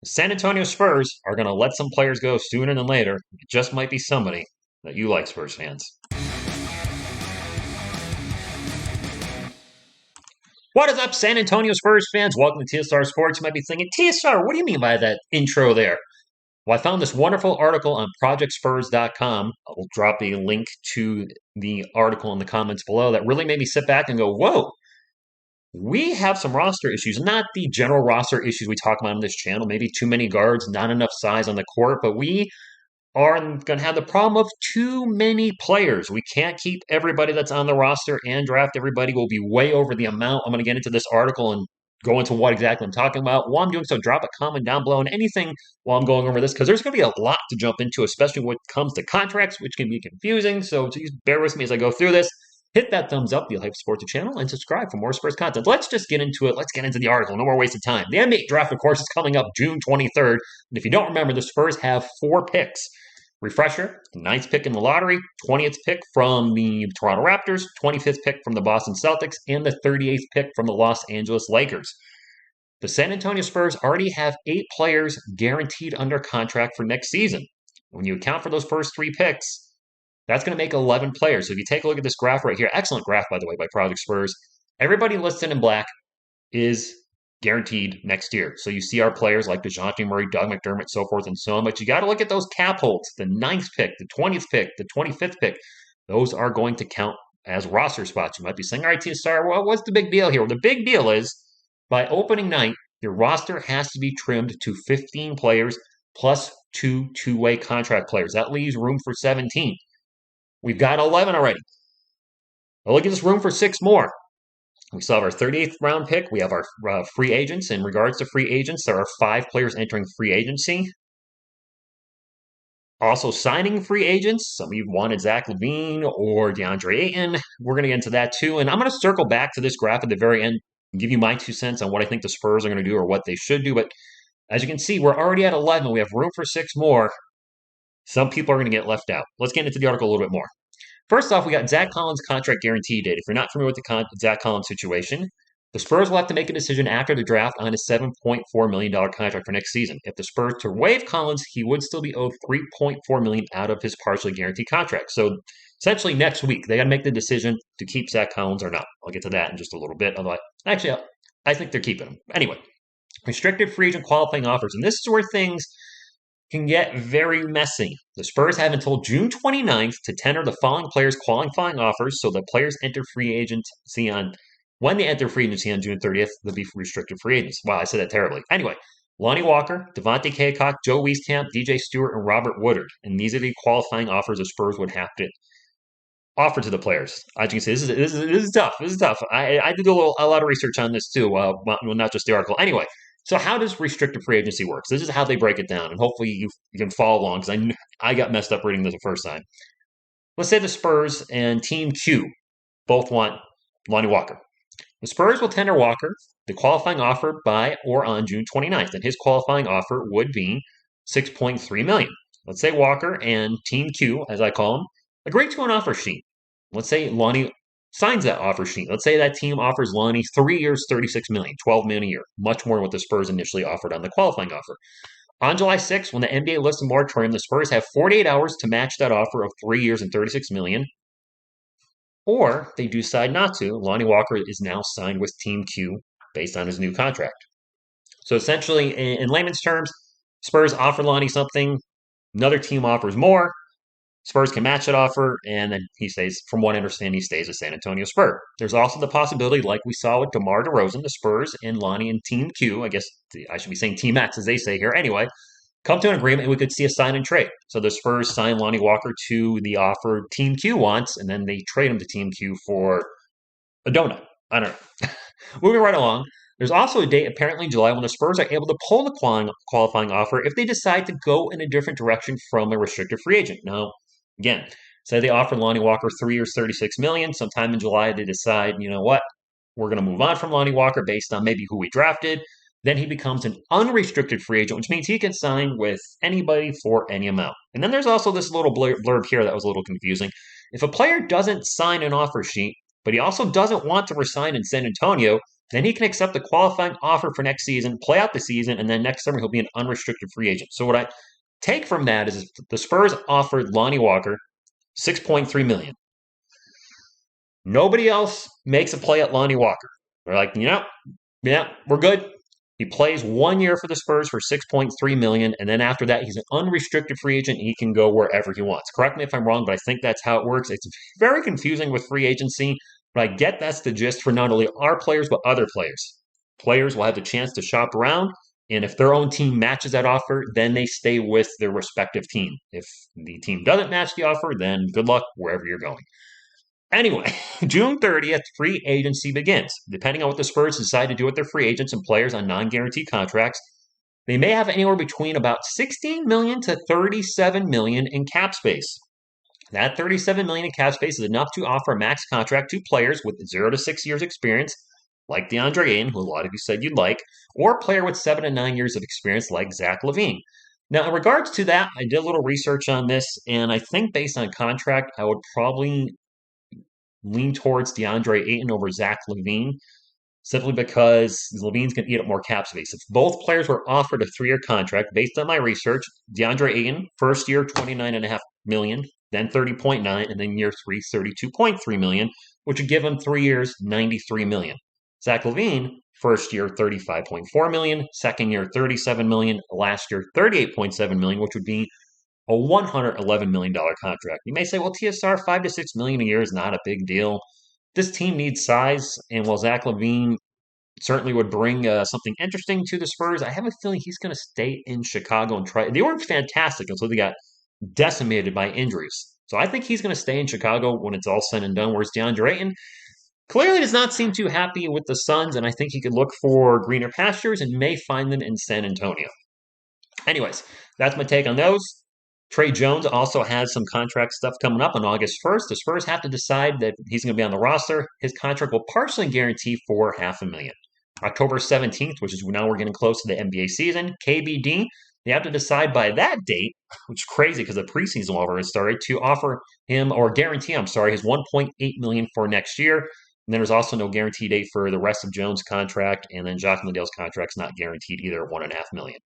San Antonio Spurs are going to let some players go sooner than later. It just might be somebody that you like, Spurs fans. What is up, San Antonio Spurs fans? Welcome to TSR Sports. You might be thinking, TSR, what do you mean by that intro there? Well, I found this wonderful article on projectspurs.com. I will drop a link to the article in the comments below that really made me sit back and go, whoa, we have some roster issues. Not the general roster issues we talk about on this channel, maybe too many guards, not enough size on the court, but we are going to have the problem of too many players. We can't keep everybody that's on the roster and draft everybody. Will be way over the amount. I'm going to get into this article and go into what exactly I'm talking about. While I'm doing so, drop a comment down below and anything while I'm going over this, because there's going to be a lot to jump into, especially when it comes to contracts, which can be confusing. So please bear with me as I go through this. Hit that thumbs up, you'll help support the channel, and subscribe for more Spurs content. Let's just get into it. Let's get into the article. No more waste of time. The NBA draft, of course, is coming up June 23rd. And if you don't remember, the Spurs have 4 picks. Refresher, 9th pick in the lottery, 20th pick from the Toronto Raptors, 25th pick from the Boston Celtics, and the 38th pick from the Los Angeles Lakers. The San Antonio Spurs already have 8 players guaranteed under contract for next season. When you account for those first 3 picks, that's going to make 11 players. So if you take a look at this graph right here, excellent graph, by the way, by Project Spurs, everybody listed in black is guaranteed next year. So you see our players like DeJounte Murray, Doug McDermott, so forth and so on. But you got to look at those cap holds, the 9th pick, the 20th pick, the 25th pick. Those are going to count as roster spots. You might be saying, all right, TSR, well, what's the big deal here? Well, the big deal is by opening night, your roster has to be trimmed to 15 players plus 2 two-way contract players. That leaves room for 17. We've got 11 already. Well, look at this room for 6 more. We still have our 38th round pick. We have our free agents. In regards to free agents, there are 5 players entering free agency. Also signing free agents. Some of you wanted Zach LaVine or DeAndre Ayton. We're going to get into that too. And I'm going to circle back to this graph at the very end and give you my 2 cents on what I think the Spurs are going to do or what they should do. But as you can see, we're already at 11. We have room for 6 more. Some people are going to get left out. Let's get into the article a little bit more. First off, we got Zach Collins' contract guarantee date. If you're not familiar with the Zach Collins situation, the Spurs will have to make a decision after the draft on his $7.4 million contract for next season. If the Spurs to waive Collins, he would still be owed $3.4 million out of his partially guaranteed contract. So essentially next week, they got to make the decision to keep Zach Collins or not. I'll get to that in just a little bit. Although I think they're keeping him. Anyway, restricted free agent qualifying offers. And this is where things can get very messy. The Spurs have until June 29th to tender the following players' qualifying offers so the players enter free agency on when they enter free agency on June 30th, they'll be restricted free agents. Wow, I said that terribly. Anyway, Lonnie Walker, Devontae Cacok, Joe Wieskamp, DJ Stewart, and Robert Woodard. And these are the qualifying offers the Spurs would have to offer to the players. As you can see, this is tough. This is tough. I did a lot of research on this too. Well, not just the article. Anyway, so how does restricted free agency work? This is how they break it down, and hopefully you can follow along because I got messed up reading this the first time. Let's say the Spurs and Team Q both want Lonnie Walker. The Spurs will tender Walker the qualifying offer by or on June 29th, and his qualifying offer would be $6.3 million. Let's say Walker and Team Q, as I call them, agree to an offer sheet. Let's say Lonnie signs that offer sheet. Let's say that team offers Lonnie 3 years, $36 million, $12 million a year, much more than what the Spurs initially offered on the qualifying offer. On July 6th, when the NBA lifts the moratorium, the Spurs have 48 hours to match that offer of 3 years and $36 million. Or they decide not to. Lonnie Walker is now signed with Team Q based on his new contract. So essentially, in layman's terms, Spurs offer Lonnie something, another team offers more, Spurs can match that offer, and then he stays, from what I understand, he stays a San Antonio Spur. There's also the possibility, like we saw with DeMar DeRozan, the Spurs and Lonnie and Team Q, I guess I should be saying Team X as they say here. Anyway, come to an agreement and we could see a sign and trade. So the Spurs sign Lonnie Walker to the offer Team Q wants, and then they trade him to Team Q for a donut. I don't know. Moving right along, there's also a date, apparently in July, when the Spurs are able to pull the qualifying offer if they decide to go in a different direction from a restricted free agent. Now, again, say they offer Lonnie Walker 3 years, $36 million. Sometime in July, they decide, you know what, we're going to move on from Lonnie Walker based on maybe who we drafted. Then he becomes an unrestricted free agent, which means he can sign with anybody for any amount. And then there's also this little blurb here that was a little confusing. If a player doesn't sign an offer sheet, but he also doesn't want to resign in San Antonio, then he can accept the qualifying offer for next season, play out the season, and then next summer he'll be an unrestricted free agent. So what I take from that is the Spurs offered Lonnie Walker $6.3 million. Nobody else makes a play at Lonnie Walker. They're like, yeah, we're good. He plays 1 year for the Spurs for $6.3 million, and then after that, he's an unrestricted free agent. He can go wherever he wants. Correct me if I'm wrong, but I think that's how it works. It's very confusing with free agency, but I get that's the gist for not only our players, but other players. Players will have the chance to shop around, and if their own team matches that offer, then they stay with their respective team. If the team doesn't match the offer, then good luck wherever you're going. Anyway, June 30th, free agency begins. Depending on what the Spurs decide to do with their free agents and players on non-guaranteed contracts, they may have anywhere between about $16 million to $37 million in cap space. That $37 million in cap space is enough to offer a max contract to players with 0 to 6 years experience, like DeAndre Ayton, who a lot of you said you'd like, or a player with 7 to 9 years of experience like Zach LaVine. Now, in regards to that, I did a little research on this, and I think based on contract, I would probably lean towards DeAndre Ayton over Zach LaVine, simply because LaVine's going to eat up more cap space. If both players were offered a 3-year contract, based on my research, DeAndre Ayton, first year, $29.5 million, then $30.9 million, and then year 3, $32.3 million, which would give him 3 years, $93 million. Zach LaVine, first year, $35.4 million, second year, $37 million, last year, $38.7 million, which would be a $111 million contract. You may say, well, TSR, $5 to $6 million a year is not a big deal. This team needs size, and while Zach LaVine certainly would bring something interesting to the Spurs, I have a feeling he's going to stay in Chicago and try. They were fantastic until they got decimated by injuries. So I think he's going to stay in Chicago when it's all said and done, whereas DeAndre Ayton clearly does not seem too happy with the Suns, and I think he could look for greener pastures and may find them in San Antonio. Anyways, that's my take on those. Trey Jones also has some contract stuff coming up on August 1st. The Spurs have to decide that he's going to be on the roster. His contract will partially guarantee for $500,000. October 17th, which is now we're getting close to the NBA season, KBD, they have to decide by that date, which is crazy because the preseason already started, to offer him or guarantee, his $1.8 million for next year. And then there's also no guarantee date for the rest of Jones' contract, and then Jock Liddell's contract's not guaranteed either at $1.5 million.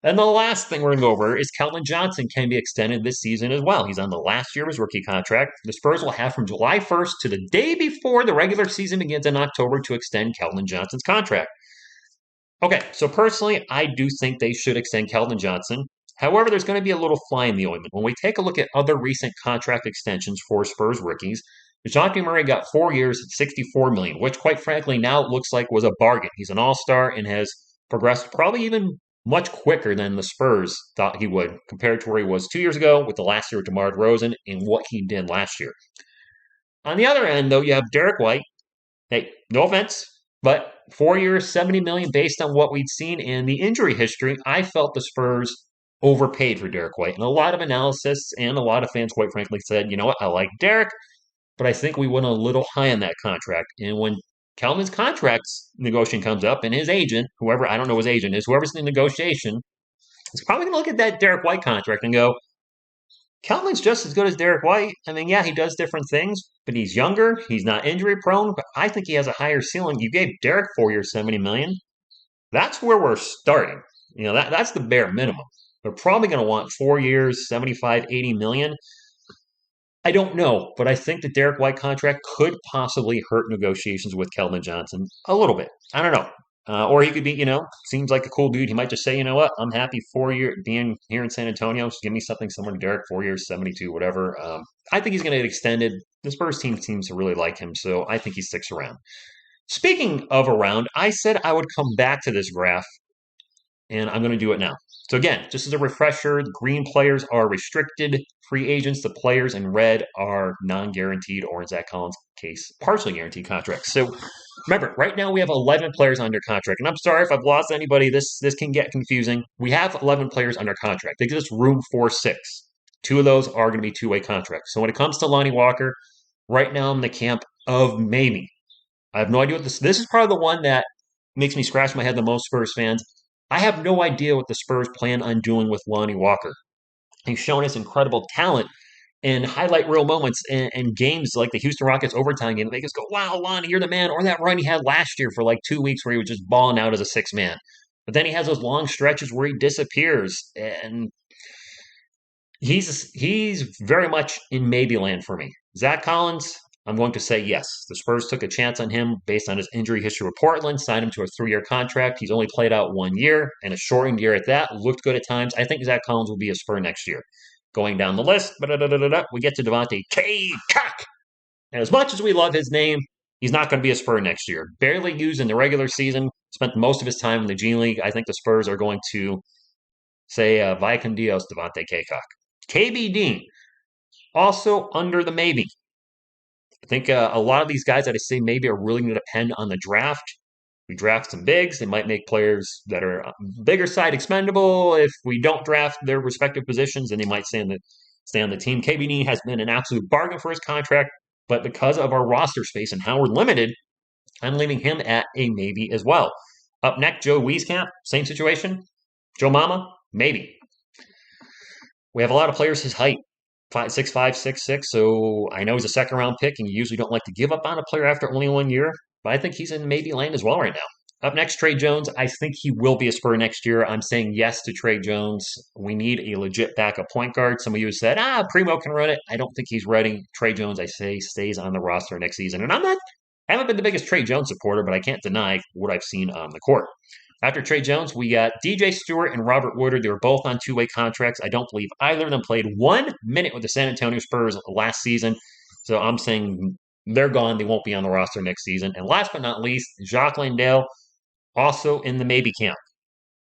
And the last thing we're going to go over is Keldon Johnson can be extended this season as well. He's on the last year of his rookie contract. The Spurs will have from July 1st to the day before the regular season begins in October to extend Keldon Johnson's contract. Okay, so personally, I do think they should extend Keldon Johnson. However, there's going to be a little fly in the ointment. When we take a look at other recent contract extensions for Spurs rookies, DeJounte Murray got 4 years at $64 million, which quite frankly now it looks like was a bargain. He's an all-star and has progressed probably even much quicker than the Spurs thought he would, compared to where he was 2 years ago with the last year with DeMar DeRozan and what he did last year. On the other end, though, you have Derek White. Hey, no offense, but 4 years, $70 million based on what we'd seen in the injury history. I felt the Spurs overpaid for Derek White. And a lot of analysis and a lot of fans, quite frankly, said, you know what, I like Derek, but I think we went a little high on that contract. And when Keldon's contract negotiation comes up and his agent, whoever, I don't know his agent is, whoever's in the negotiation, is probably going to look at that Derek White contract and go, Keldon's just as good as Derek White. I mean, yeah, he does different things, but he's younger. He's not injury prone, but I think he has a higher ceiling. You gave Derek 4 years, $70 million. That's where we're starting. You know, that's the bare minimum. They're probably going to want 4 years, 75, 80 million. I don't know, but I think the Derek White contract could possibly hurt negotiations with Keldon Johnson a little bit. I don't know. Or he could be, seems like a cool dude. He might just say, you know what, I'm happy 4 years being here in San Antonio. Just give me something similar to Derek, 4 years, 72, whatever. I think he's going to get extended. The Spurs team seems to really like him, so I think he sticks around. Speaking of around, I said I would come back to this graph, and I'm going to do it now. So again, just as a refresher, the green players are restricted free agents. The players in red are non-guaranteed, or in Zach Collins' case, partially guaranteed contracts. So remember, right now we have 11 players under contract. And I'm sorry if I've lost anybody. This can get confusing. We have 11 players under contract. They give us room for 6. 2 of those are going to be two-way contracts. So when it comes to Lonnie Walker, right now I'm in the camp of maybe. I have no idea what this is. Probably the one that makes me scratch my head the most, Spurs fans. I have no idea what the Spurs plan on doing with Lonnie Walker. He's shown us incredible talent, and highlight real moments in games like the Houston Rockets overtime game. They just go, wow, Lonnie, you're the man. Or that run he had last year for like 2 weeks where he was just balling out as a six man. But then he has those long stretches where he disappears. And he's very much in maybe land for me. Zach Collins, I'm going to say yes. The Spurs took a chance on him based on his injury history with Portland, signed him to a 3-year contract. He's only played out 1 year, and a shortened year at that. Looked good at times. I think Zach Collins will be a Spur next year. Going down the list, we get to Devontae K-Cock. And as much as we love his name, he's not going to be a Spur next year. Barely used in the regular season, spent most of his time in the G League. I think the Spurs are going to say, Vaya con Dios, Devontae K-Cock. KBD, also under the maybe. I think a lot of these guys that I say maybe are really going to depend on the draft. We draft some bigs. They might make players that are bigger side expendable. If we don't draft their respective positions, then they might stay on the team. KBD has been an absolute bargain for his contract, but because of our roster space and how we're limited, I'm leaving him at a maybe as well. Up next, Joe Wieskamp, same situation. Joe Mama, maybe. We have a lot of players his height. 6'5", 6'6", so I know he's a second-round pick, and you usually don't like to give up on a player after only 1 year, but I think he's in maybe lane as well right now. Up next, Trey Jones. I think he will be a Spur next year. I'm saying yes to Trey Jones. We need a legit backup point guard. Some of you said, Primo can run it. I don't think he's ready. Trey Jones, I say, stays on the roster next season. And I haven't been the biggest Trey Jones supporter, but I can't deny what I've seen on the court. After Trey Jones, we got DJ Stewart and Robert Woodard. They were both on two-way contracts. I don't believe either of them played 1 minute with the San Antonio Spurs last season. So I'm saying they're gone. They won't be on the roster next season. And last but not least, Jacques Landale, also in the maybe camp.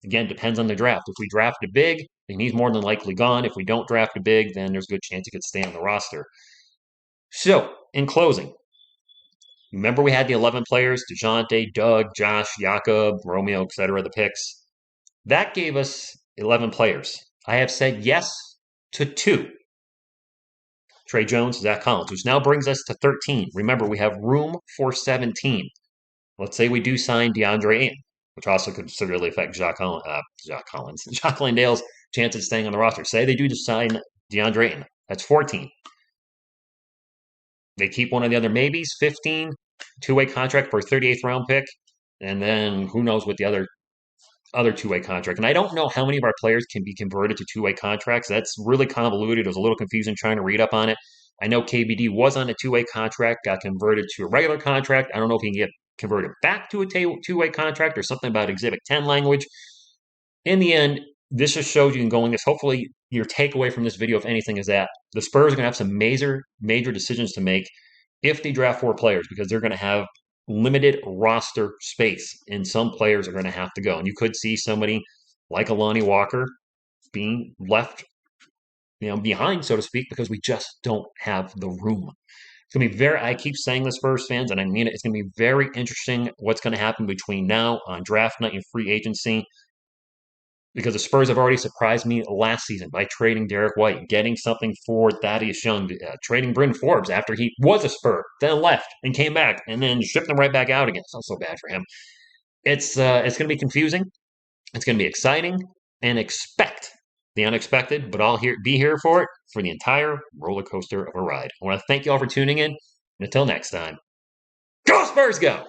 Again, depends on the draft. If we draft a big, then he's more than likely gone. If we don't draft a big, then there's a good chance he could stay on the roster. So, in closing, remember we had the 11 players, DeJounte, Doug, Josh, Jakob, Romeo, etc., the picks. That gave us 11 players. I have said yes to 2. Trey Jones, Zach Collins, which now brings us to 13. Remember, we have room for 17. Let's say we do sign DeAndre Ayton, which also could severely affect Jacques Landale's chance of staying on the roster. Say they do just sign DeAndre Ayton. That's 14. They keep one of the other maybes, 15, two-way contract for a 38th round pick, and then who knows what the other two-way contract. And I don't know how many of our players can be converted to two-way contracts. That's really convoluted. It was a little confusing trying to read up on it. I know KBD was on a two-way contract, got converted to a regular contract. I don't know if he can get converted back to a two-way contract or something about Exhibit 10 language. In the end, this just shows you in going this. Hopefully, your takeaway from this video, if anything, is that the Spurs are going to have some major decisions to make if they draft 4 players, because they're going to have limited roster space, and some players are going to have to go. And you could see somebody like a Lonnie Walker being left, behind, so to speak, because we just don't have the room. It's going to be I keep saying this, Spurs fans, and I mean it. It's going to be very interesting what's going to happen between now on draft night and free agency, because the Spurs have already surprised me last season by trading Derek White, getting something for Thaddeus Young, trading Bryn Forbes after he was a Spur, then left and came back, and then shipped them right back out again. It's not so bad for him. It's going to be confusing. It's going to be exciting, and expect the unexpected, but I'll be here for it for the entire roller coaster of a ride. I want to thank you all for tuning in, and until next time, go Spurs Go!